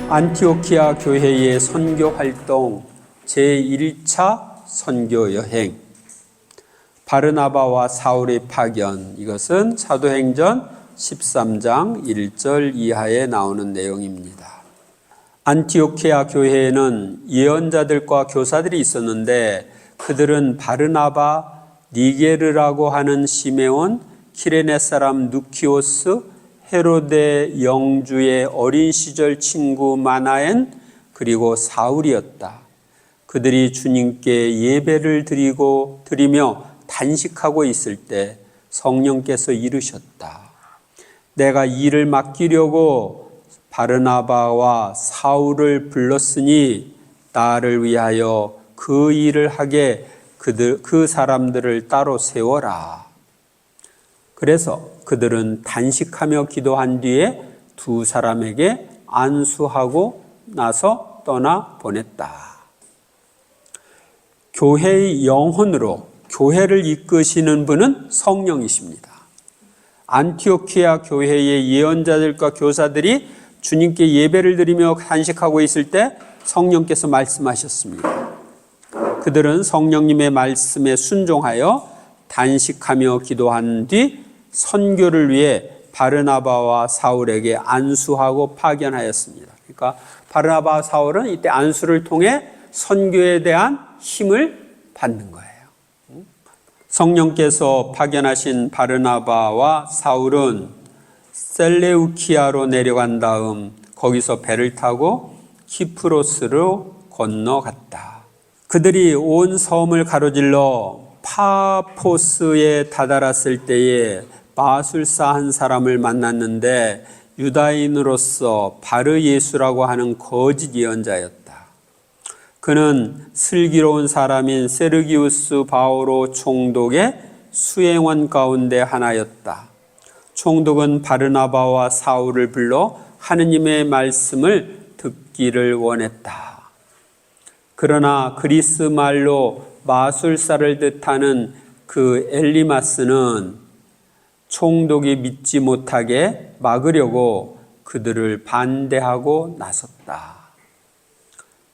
안티오키아 교회의 선교 활동 제1차 선교 여행, 바르나바와 사울의 파견, 이것은 사도행전 13장 1절 이하에 나오는 내용입니다. 안티오키아 교회에는 예언자들과 교사들이 있었는데 그들은 바르나바, 니게르라고 하는 시메온, 키레네 사람 누키오스, 헤로데 영주의 어린 시절 친구 마나엔, 그리고 사울이었다. 그들이 주님께 예배를 드리며 단식하고 있을 때 성령께서 이르셨다. 내가 일을 맡기려고 바르나바와 사울을 불렀으니 나를 위하여 그 일을 하게 그 사람들을 따로 세워라. 그래서 그들은 단식하며 기도한 뒤에 두 사람에게 안수하고 나서 떠나 보냈다. 교회의 영혼으로 교회를 이끄시는 분은 성령이십니다. 안티오키아 교회의 예언자들과 교사들이 주님께 예배를 드리며 단식하고 있을 때 성령께서 말씀하셨습니다. 그들은 성령님의 말씀에 순종하여 단식하며 기도한 뒤 선교를 위해 바르나바와 사울에게 안수하고 파견하였습니다. 그러니까 바르나바와 사울은 이때 안수를 통해 선교에 대한 힘을 받는 거예요. 성령께서 파견하신 바르나바와 사울은 셀레우키아로 내려간 다음 거기서 배를 타고 키프로스로 건너갔다. 그들이 온 섬을 가로질러 파포스에 다다랐을 때에 마술사 한 사람을 만났는데 유다인으로서 바르예수라고 하는 거짓 예언자였다. 그는 슬기로운 사람인 세르기우스 바오로 총독의 수행원 가운데 하나였다. 총독은 바르나바와 사울을 불러 하느님의 말씀을 듣기를 원했다. 그러나 그리스 말로 마술사를 뜻하는 그 엘리마스는 총독이 믿지 못하게 막으려고 그들을 반대하고 나섰다.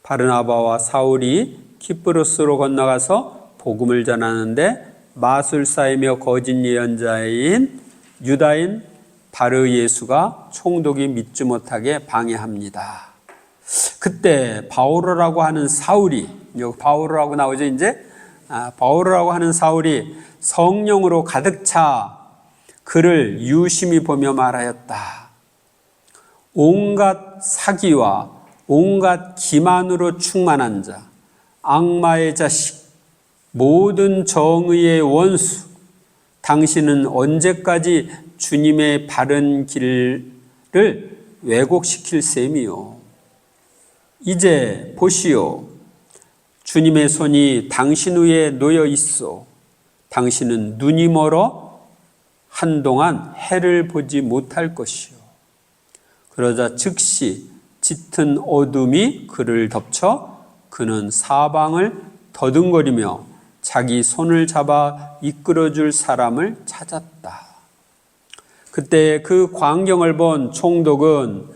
바르나바와 사울이 키프로스로 건너가서 복음을 전하는데 마술사이며 거짓 예언자인 유다인 바르예수가 총독이 믿지 못하게 방해합니다. 그때 바오로라고 하는 사울이, 여기 바오로라고 나오죠 이제? 바오로라고 하는 사울이 성령으로 가득 차 그를 유심히 보며 말하였다. 온갖 사기와 온갖 기만으로 충만한 자, 악마의 자식, 모든 정의의 원수, 당신은 언제까지 주님의 바른 길을 왜곡시킬 셈이요. 이제 보시오. 주님의 손이 당신 위에 놓여 있어. 당신은 눈이 멀어 한동안 해를 보지 못할 것이요. 그러자 즉시 짙은 어둠이 그를 덮쳐 그는 사방을 더듬거리며 자기 손을 잡아 이끌어줄 사람을 찾았다. 그때 그 광경을 본 총독은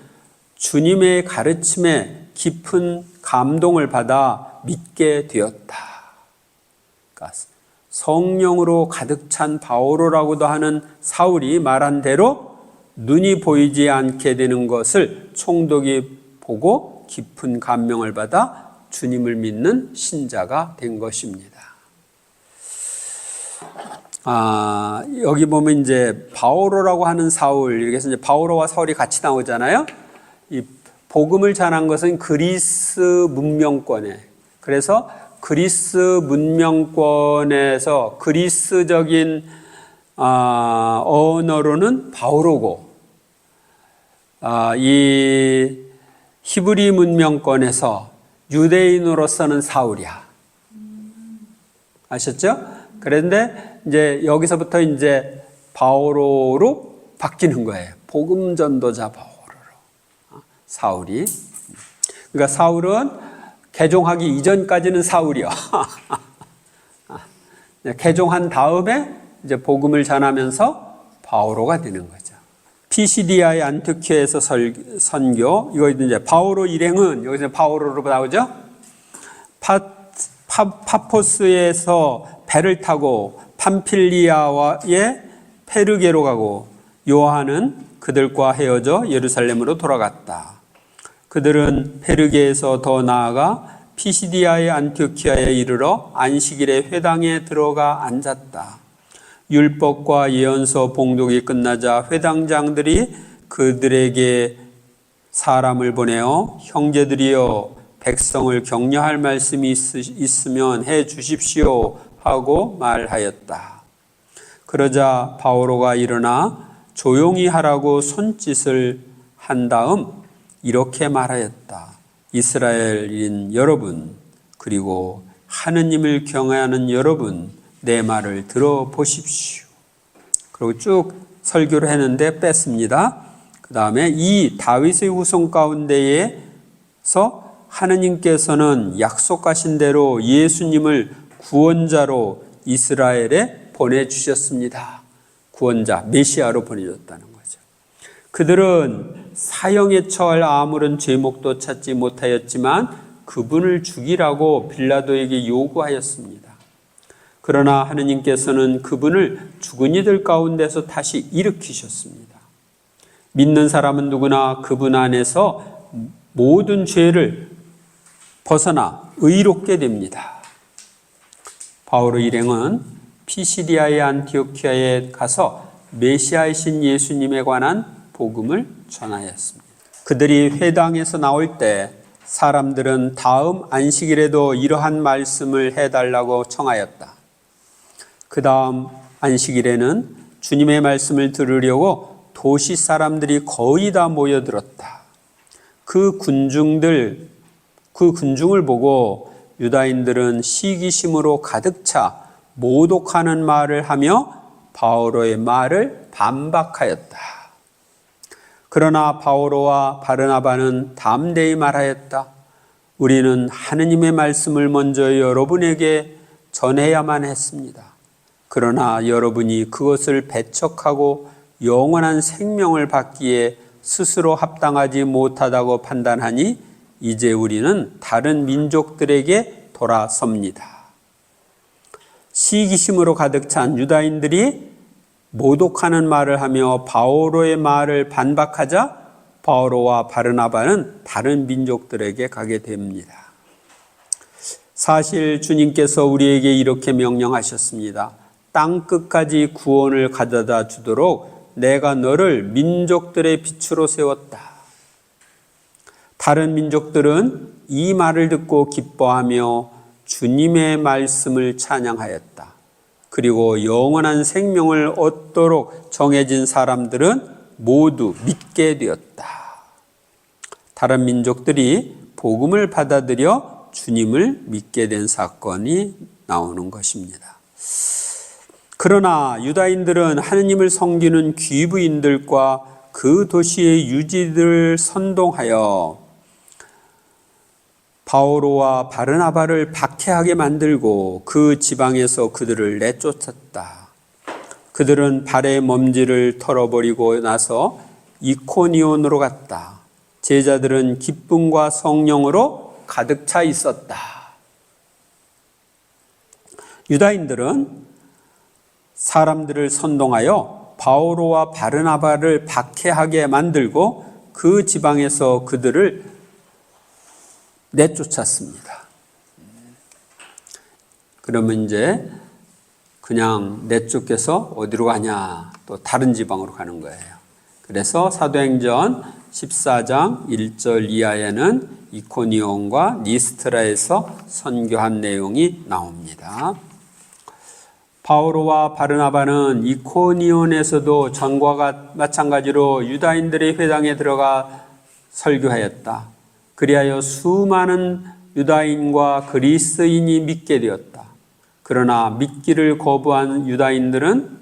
주님의 가르침에 깊은 감동을 받아 믿게 되었다. 그러니까 성령으로 가득 찬 바오로라고도 하는 사울이 말한 대로 눈이 보이지 않게 되는 것을 총독이 보고 깊은 감명을 받아 주님을 믿는 신자가 된 것입니다. 여기 보면 이제 바오로라고 하는 사울, 이렇게 해서 이제 바오로와 사울이 같이 나오잖아요. 이 복음을 전한 것은 그리스 문명권에, 그래서 그리스 문명권에서 그리스적인 언어로는 바오로고, 이 히브리 문명권에서 유대인으로서는 사울이야. 아셨죠? 그런데 이제 여기서부터 이제 바오로로 바뀌는 거예요. 복음 전도자 바오로로. 사울이. 그러니까 사울은 개종하기 이전까지는 사울이야. 개종한 다음에 이제 복음을 전하면서 바오로가 되는 거죠. 피시디아의 안티오키아에서 선교. 이거 이제 바오로 일행은 여기서 바오로로 나오죠. 파포스에서 배를 타고 팜필리아의 페르게로 가고, 요한은 그들과 헤어져 예루살렘으로 돌아갔다. 그들은 페르게에서 더 나아가 피시디아의 안티오키아에 이르러 안식일에 회당에 들어가 앉았다. 율법과 예언서 봉독이 끝나자 회당장들이 그들에게 사람을 보내어 형제들이여 백성을 격려할 말씀이 있으면 해 주십시오 하고 말하였다. 그러자 바오로가 일어나 조용히 하라고 손짓을 한 다음 이렇게 말하였다. 이스라엘인 여러분, 그리고 하느님을 경외하는 여러분, 내 말을 들어보십시오. 그리고 쭉 설교를 했는데 뺐습니다. 그 다음에 이 다윗의 후손 가운데에서 하느님께서는 약속하신 대로 예수님을 구원자로 이스라엘에 보내주셨습니다. 구원자, 메시아로 보내줬다는 거죠. 그들은 사형에 처할 아무런 제목도 찾지 못하였지만 그분을 죽이라고 빌라도에게 요구하였습니다. 그러나 하느님께서는 그분을 죽은 이들 가운데서 다시 일으키셨습니다. 믿는 사람은 누구나 그분 안에서 모든 죄를 벗어나 의롭게 됩니다. 바오로 일행은 피시디아의 안티오키아에 가서 메시아이신 예수님에 관한 복음을 전하였습니다. 그들이 회당에서 나올 때 사람들은 다음 안식일에도 이러한 말씀을 해달라고 청하였다. 그 다음 안식일에는 주님의 말씀을 들으려고 도시 사람들이 거의 다 모여들었다. 그 군중을 보고 유다인들은 시기심으로 가득 차 모독하는 말을 하며 바오로의 말을 반박하였다. 그러나 바오로와 바르나바는 담대히 말하였다. 우리는 하느님의 말씀을 먼저 여러분에게 전해야만 했습니다. 그러나 여러분이 그것을 배척하고 영원한 생명을 받기에 스스로 합당하지 못하다고 판단하니 이제 우리는 다른 민족들에게 돌아섭니다. 시기심으로 가득 찬 유다인들이 모독하는 말을 하며 바오로의 말을 반박하자 바오로와 바르나바는 다른 민족들에게 가게 됩니다. 사실 주님께서 우리에게 이렇게 명령하셨습니다. 땅 끝까지 구원을 가져다 주도록 내가 너를 민족들의 빛으로 세웠다. 다른 민족들은 이 말을 듣고 기뻐하며 주님의 말씀을 찬양하였다. 그리고 영원한 생명을 얻도록 정해진 사람들은 모두 믿게 되었다. 다른 민족들이 복음을 받아들여 주님을 믿게 된 사건이 나오는 것입니다. 그러나 유다인들은 하느님을 섬기는 귀부인들과 그 도시의 유지들을 선동하여 바오로와 바르나바를 박해하게 만들고 그 지방에서 그들을 내쫓았다. 그들은 발의 먼지를 털어버리고 나서 이코니온으로 갔다. 제자들은 기쁨과 성령으로 가득 차 있었다. 유다인들은 사람들을 선동하여 바오로와 바르나바를 박해하게 만들고 그 지방에서 그들을 내쫓았습니다. 그러면 이제 그냥 내쫓겨서 어디로 가냐? 또 다른 지방으로 가는 거예요. 그래서 사도행전 14장 1절 이하에는 이코니온과 리스트라에서 선교한 내용이 나옵니다. 바오로와 바르나바는 이코니온에서도 전과 마찬가지로 유다인들의 회당에 들어가 설교하였다. 그리하여 수많은 유다인과 그리스인이 믿게 되었다. 그러나 믿기를 거부한 유다인들은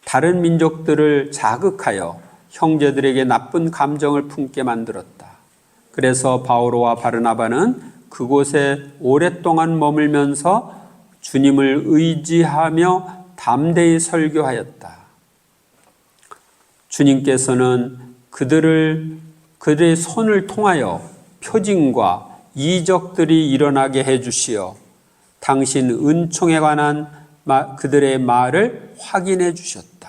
다른 민족들을 자극하여 형제들에게 나쁜 감정을 품게 만들었다. 그래서 바오로와 바르나바는 그곳에 오랫동안 머물면서 주님을 의지하며 담대히 설교하였다. 주님께서는 그들의 손을 통하여 표징과 이적들이 일어나게 해주시어 당신 은총에 관한 그들의 말을 확인해 주셨다.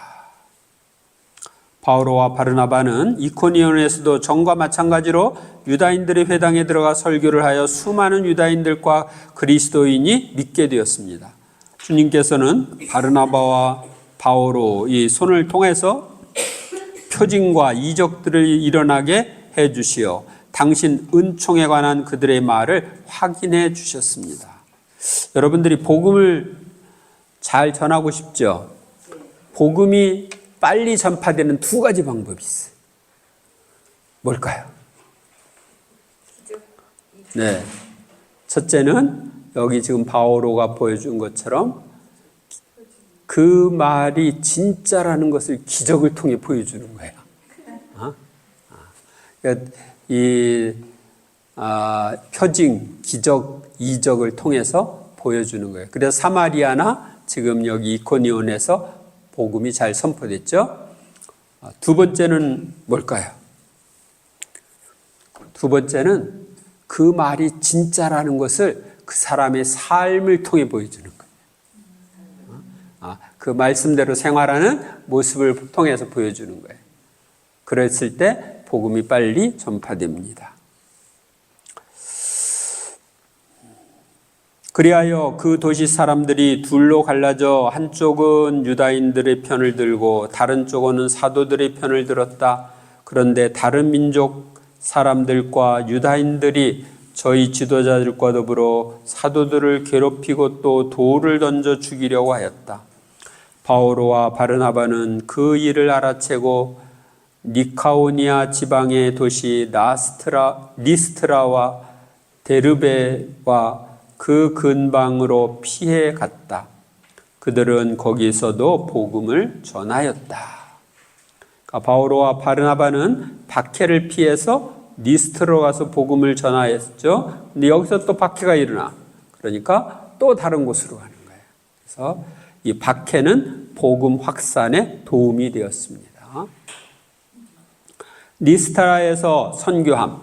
바오로와 바르나바는 이코니온에서도 전과 마찬가지로 유다인들의 회당에 들어가 설교를 하여 수많은 유다인들과 그리스도인이 믿게 되었습니다. 주님께서는 바르나바와 바오로 이 손을 통해서 표징과 이적들을 일어나게 해 주시어 당신 은총에 관한 그들의 말을 확인해 주셨습니다. 여러분들이 복음을 잘 전하고 싶죠? 복음이 빨리 전파되는 두 가지 방법이 있어요. 뭘까요? 네. 첫째는 여기 지금 바오로가 보여준 것처럼 그 말이 진짜라는 것을 기적을 통해 보여주는 거예요. 그러니까 표징, 기적, 이적을 통해서 보여주는 거예요. 그래서 사마리아나 지금 여기 이코니온에서 복음이 잘 선포됐죠. 두 번째는 뭘까요? 두 번째는 그 말이 진짜라는 것을 그 사람의 삶을 통해 보여주는 거예요. 그 말씀대로 생활하는 모습을 통해서 보여주는 거예요. 그랬을 때 복음이 빨리 전파됩니다. 그리하여 그 도시 사람들이 둘로 갈라져 한쪽은 유다인들의 편을 들고 다른 쪽은 사도들의 편을 들었다. 그런데 다른 민족 사람들과 유다인들이 저희 지도자들과 더불어 사도들을 괴롭히고 또 돌을 던져 죽이려고 하였다. 바오로와 바르나바는 그 일을 알아채고 니카오니아 지방의 도시 리스트라와 데르베와 그 근방으로 피해 갔다. 그들은 거기서도 복음을 전하였다. 그러니까 바오로와 바르나바는 박해를 피해서 리스트로 가서 복음을 전하였죠. 근데 여기서 또 박해가 일어나. 그러니까 또 다른 곳으로 가는 거예요. 그래서 이 박해는 복음 확산에 도움이 되었습니다. 리스트라에서 선교함.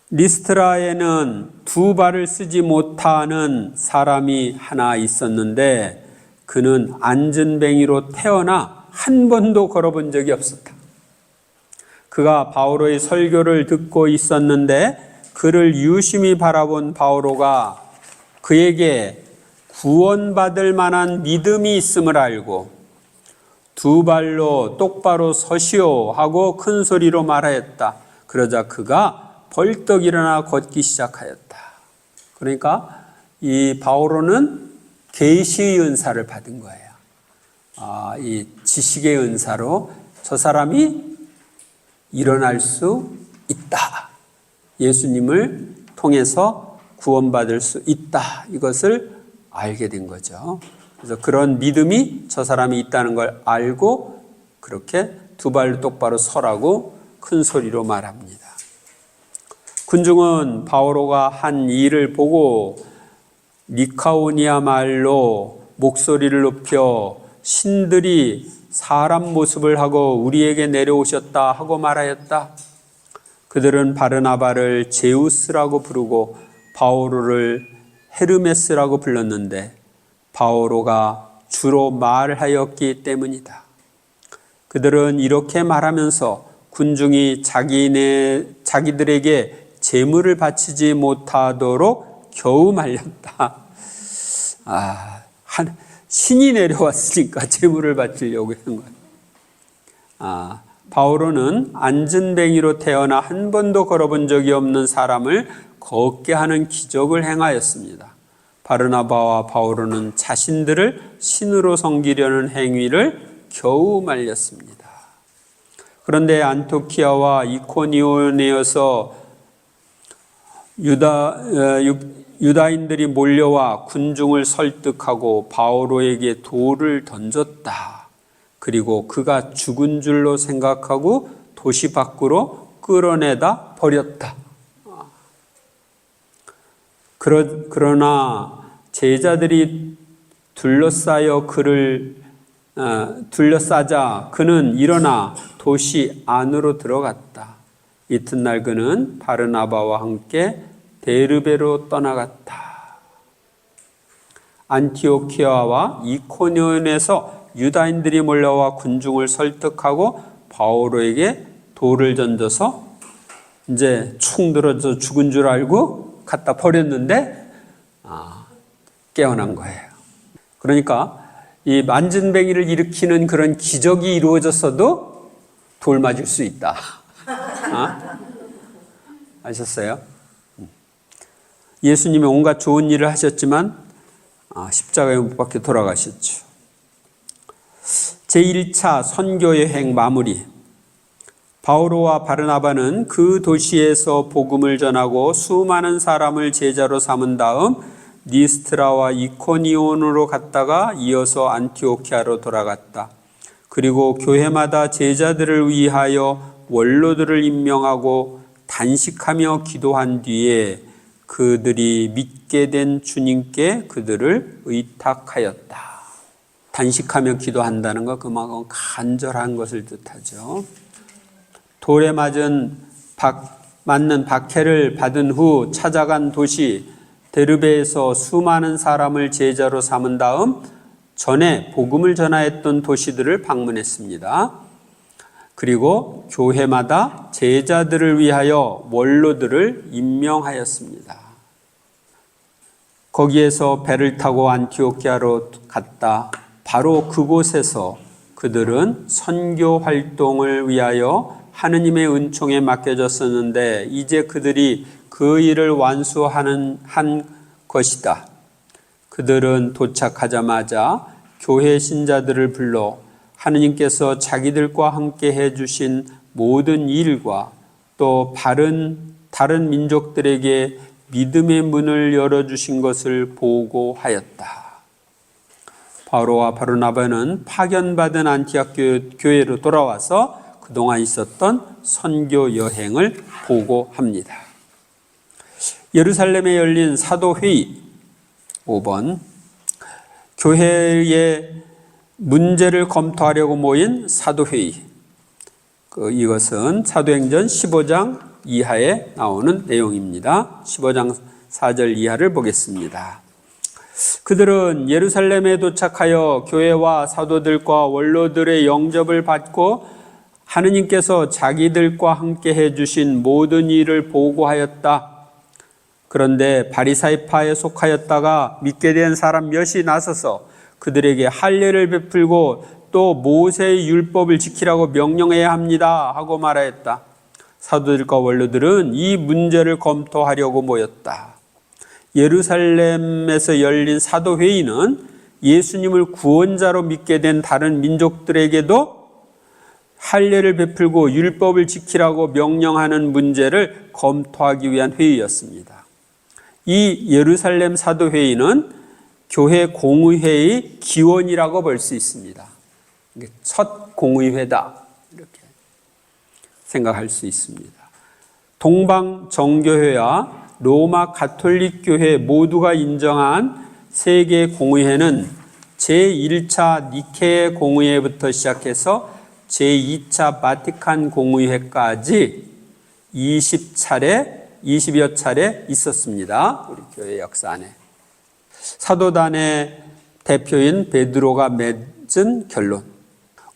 리스트라에는 두 발을 쓰지 못하는 사람이 하나 있었는데 그는 안전뱅이로 태어나 한 번도 걸어본 적이 없었다. 그가 바오로의 설교를 듣고 있었는데 그를 유심히 바라본 바오로가 그에게 구원받을 만한 믿음이 있음을 알고 두 발로 똑바로 서시오 하고 큰 소리로 말하였다. 그러자 그가 벌떡 일어나 걷기 시작하였다. 그러니까 이 바오로는 계시의 은사를 받은 거예요. 이 지식의 은사로 저 사람이 일어날 수 있다. 예수님을 통해서 구원받을 수 있다. 이것을 알게 된 거죠. 그래서 그런 믿음이 저 사람이 있다는 걸 알고 그렇게 두 발로 똑바로 서라고 큰 소리로 말합니다. 군중은 바오로가 한 일을 보고 니카오니아 말로 목소리를 높여 신들이 사람 모습을 하고 우리에게 내려오셨다 하고 말하였다. 그들은 바르나바를 제우스라고 부르고 바오로를 헤르메스라고 불렀는데 바오로가 주로 말하였기 때문이다. 그들은 이렇게 말하면서 군중이 자기들에게 제물을 바치지 못하도록 겨우 말렸다. 신이 내려왔으니까 제물을 바치려고 하는 거야. 바오로는 안전뱅이로 태어나 한 번도 걸어본 적이 없는 사람을 걷게 하는 기적을 행하였습니다. 바르나바와 바오로는 자신들을 신으로 섬기려는 행위를 겨우 말렸습니다. 그런데 안토키아와 이코니온에서 유다인들이 몰려와 군중을 설득하고 바오로에게 돌을 던졌다. 그리고 그가 죽은 줄로 생각하고 도시 밖으로 끌어내다 버렸다. 그러나 제자들이 둘러싸여 그를 둘러싸자 그는 일어나 도시 안으로 들어갔다. 이튿날 그는 바르나바와 함께 데르베로 떠나갔다. 안티오키아와 이코니온에서 유다인들이 몰려와 군중을 설득하고 바오로에게 돌을 던져서 이제 총 들어서 죽은 줄 알고 갖다 버렸는데 깨어난 거예요. 그러니까 이 만진뱅이를 일으키는 그런 기적이 이루어졌어도 돌 맞을 수 있다. 아셨어요? 예수님이 온갖 좋은 일을 하셨지만 십자가에 못 박혀 돌아가셨죠. 제1차 선교여행 마무리. 바오로와 바르나바는 그 도시에서 복음을 전하고 수많은 사람을 제자로 삼은 다음 리스트라와 이코니온으로 갔다가 이어서 안티오키아로 돌아갔다. 그리고 교회마다 제자들을 위하여 원로들을 임명하고 단식하며 기도한 뒤에 그들이 믿게 된 주님께 그들을 의탁하였다. 단식하며 기도한다는 것 그만큼 간절한 것을 뜻하죠. 돌에 맞는 박해를 받은 후 찾아간 도시 데르베에서 수많은 사람을 제자로 삼은 다음 전에 복음을 전하였던 도시들을 방문했습니다. 그리고 교회마다 제자들을 위하여 원로들을 임명하였습니다. 거기에서 배를 타고 안티오키아로 갔다. 바로 그곳에서 그들은 선교 활동을 위하여 하느님의 은총에 맡겨졌었는데 이제 그들이 그 일을 완수하는 한 것이다. 그들은 도착하자마자 교회 신자들을 불러 하느님께서 자기들과 함께 해주신 모든 일과 또 다른 민족들에게 믿음의 문을 열어주신 것을 보고하였다. 바오로와 바르나바는 파견받은 안티옥 교회로 돌아와서 그동안 있었던 선교 여행을 보고합니다. 예루살렘에 열린 사도회의 5번 교회의 문제를 검토하려고 모인 사도회의. 이것은 사도행전 15장 이하에 나오는 내용입니다. 15장 4절 이하를 보겠습니다. 그들은 예루살렘에 도착하여 교회와 사도들과 원로들의 영접을 받고 하느님께서 자기들과 함께 해주신 모든 일을 보고하였다. 그런데 바리사이파에 속하였다가 믿게 된 사람 몇이 나서서 그들에게 할례를 베풀고 또 모세의 율법을 지키라고 명령해야 합니다 하고 말하였다. 사도들과 원로들은 이 문제를 검토하려고 모였다. 예루살렘에서 열린 사도회의는 예수님을 구원자로 믿게 된 다른 민족들에게도 할례를 베풀고 율법을 지키라고 명령하는 문제를 검토하기 위한 회의였습니다. 이 예루살렘 사도회의는 교회 공의회의 기원이라고 볼 수 있습니다. 첫 공의회다 이렇게 생각할 수 있습니다. 동방 정교회와 로마 가톨릭 교회 모두가 인정한 세계 공의회는 제1차 니케 공의회부터 시작해서 제2차 바티칸 공의회까지 20여 차례 있었습니다. 우리 교회 역사 안에. 사도단의 대표인 베드로가 맺은 결론.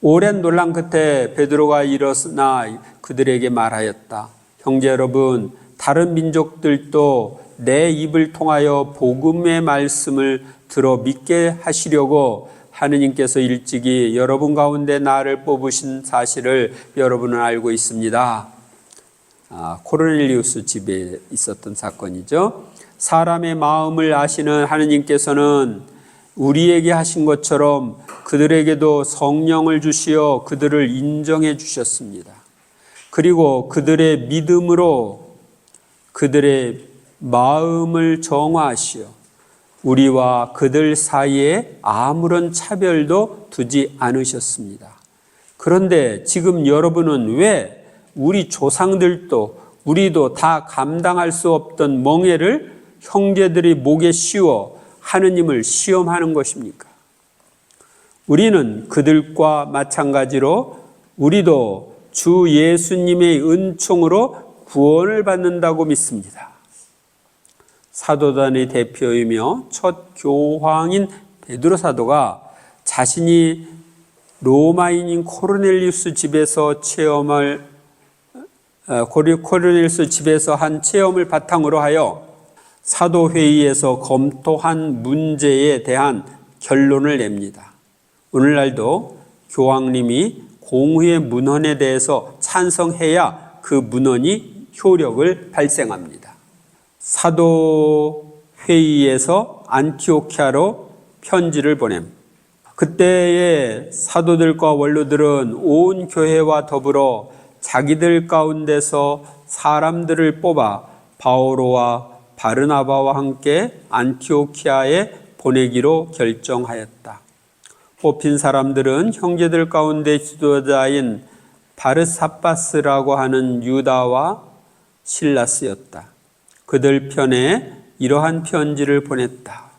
오랜 논란 끝에 베드로가 일어나 그들에게 말하였다. 형제 여러분, 다른 민족들도 내 입을 통하여 복음의 말씀을 들어 믿게 하시려고 하느님께서 일찍이 여러분 가운데 나를 뽑으신 사실을 여러분은 알고 있습니다. 코르넬리우스 집에 있었던 사건이죠. 사람의 마음을 아시는 하느님께서는 우리에게 하신 것처럼 그들에게도 성령을 주시어 그들을 인정해 주셨습니다. 그리고 그들의 믿음으로 그들의 마음을 정화하시어 우리와 그들 사이에 아무런 차별도 두지 않으셨습니다. 그런데 지금 여러분은 왜 우리 조상들도 우리도 다 감당할 수 없던 멍에를 형제들이 목에 씌워 하느님을 시험하는 것입니까? 우리는 그들과 마찬가지로 우리도 주 예수님의 은총으로 구원을 받는다고 믿습니다. 사도단의 대표이며 첫 교황인 베드로 사도가 자신이 로마인인 코르넬리우스 집에서 한 체험을 바탕으로 하여 사도회의에서 검토한 문제에 대한 결론을 냅니다. 오늘날도 교황님이 공의의 문헌에 대해서 찬성해야 그 문헌이 효력을 발생합니다. 사도회의에서 안티오키아로 편지를 보냄. 그때의 사도들과 원로들은 온 교회와 더불어 자기들 가운데서 사람들을 뽑아 바오로와 바르나바와 함께 안티오키아에 보내기로 결정하였다. 뽑힌 사람들은 형제들 가운데 지도자인 바르사바스라고 하는 유다와 실라스였다. 그들 편에 이러한 편지를 보냈다.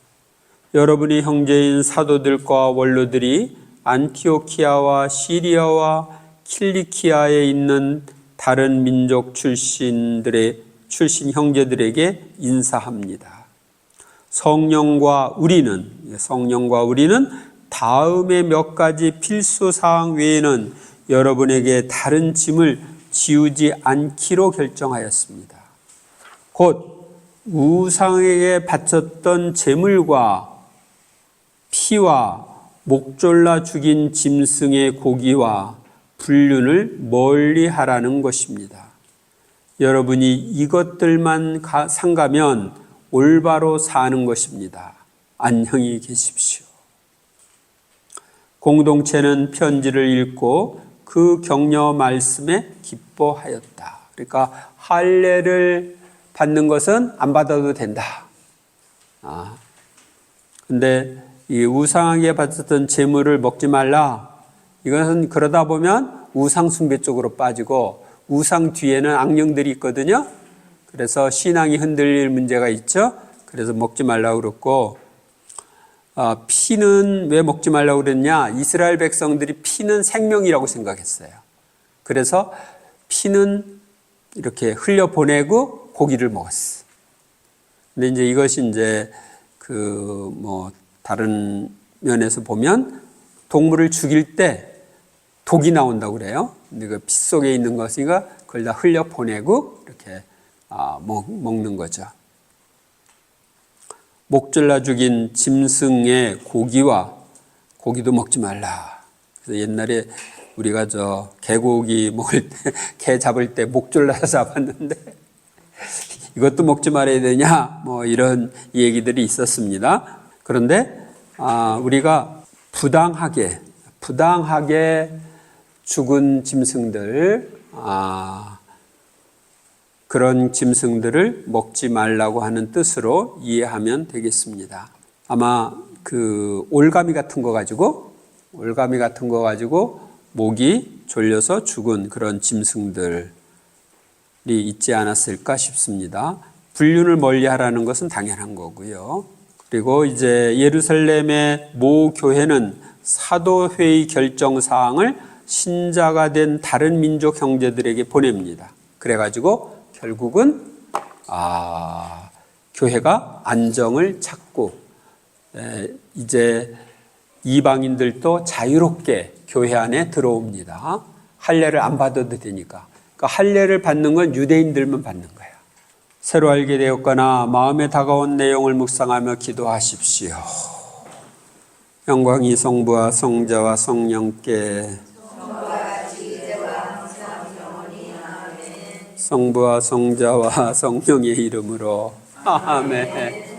여러분의 형제인 사도들과 원로들이 안티오키아와 시리아와 킬리키아에 있는 다른 민족 출신 형제들에게 인사합니다. 성령과 우리는 다음의 몇 가지 필수 사항 외에는 여러분에게 다른 짐을 지우지 않기로 결정하였습니다. 곧 우상에게 바쳤던 제물과 피와 목졸라 죽인 짐승의 고기와 불륜을 멀리 하라는 것입니다. 여러분이 이것들만 삼가면 올바로 사는 것입니다. 안녕히 계십시오. 공동체는 편지를 읽고 그 격려 말씀에 기뻐하였다. 그러니까 할례를 받는 것은 안 받아도 된다. 근데 이 우상에게 바쳤던 제물을 먹지 말라. 이것은 그러다 보면 우상 숭배 쪽으로 빠지고 우상 뒤에는 악령들이 있거든요. 그래서 신앙이 흔들릴 문제가 있죠. 그래서 먹지 말라고 그랬고, 피는 왜 먹지 말라고 그랬냐? 이스라엘 백성들이 피는 생명이라고 생각했어요. 그래서 피는 이렇게 흘려보내고 고기를 먹었어. 근데 이제 이것이 이제 다른 면에서 보면 동물을 죽일 때 독이 나온다고 그래요. 근데 그 피 속에 있는 것이니까 그걸 다 흘려보내고 이렇게 먹는 거죠. 목졸라 죽인 짐승의 고기도 먹지 말라. 그래서 옛날에 우리가 개고기 먹을 때, 개 잡을 때 목졸라 잡았는데 이것도 먹지 말아야 되냐? 이런 얘기들이 있었습니다. 그런데 우리가 부당하게 죽은 짐승들, 그런 짐승들을 먹지 말라고 하는 뜻으로 이해하면 되겠습니다. 아마 올가미 같은 거 가지고 목이 졸려서 죽은 그런 짐승들이 있지 않았을까 싶습니다. 불륜을 멀리하라는 것은 당연한 거고요. 그리고 이제 예루살렘의 모 교회는 사도회의 결정 사항을 신자가 된 다른 민족 형제들에게 보냅니다. 그래가지고 결국은 교회가 안정을 찾고 이제 이방인들도 자유롭게 교회 안에 들어옵니다. 할례를 안 받아도 되니까. 그러니까 할례를 받는 건 유대인들만 받는 거예요. 새로 알게 되었거나 마음에 다가온 내용을 묵상하며 기도하십시오. 영광이 성부와 성자와 성령께 성부와 성자와 성령의 이름으로 아멘.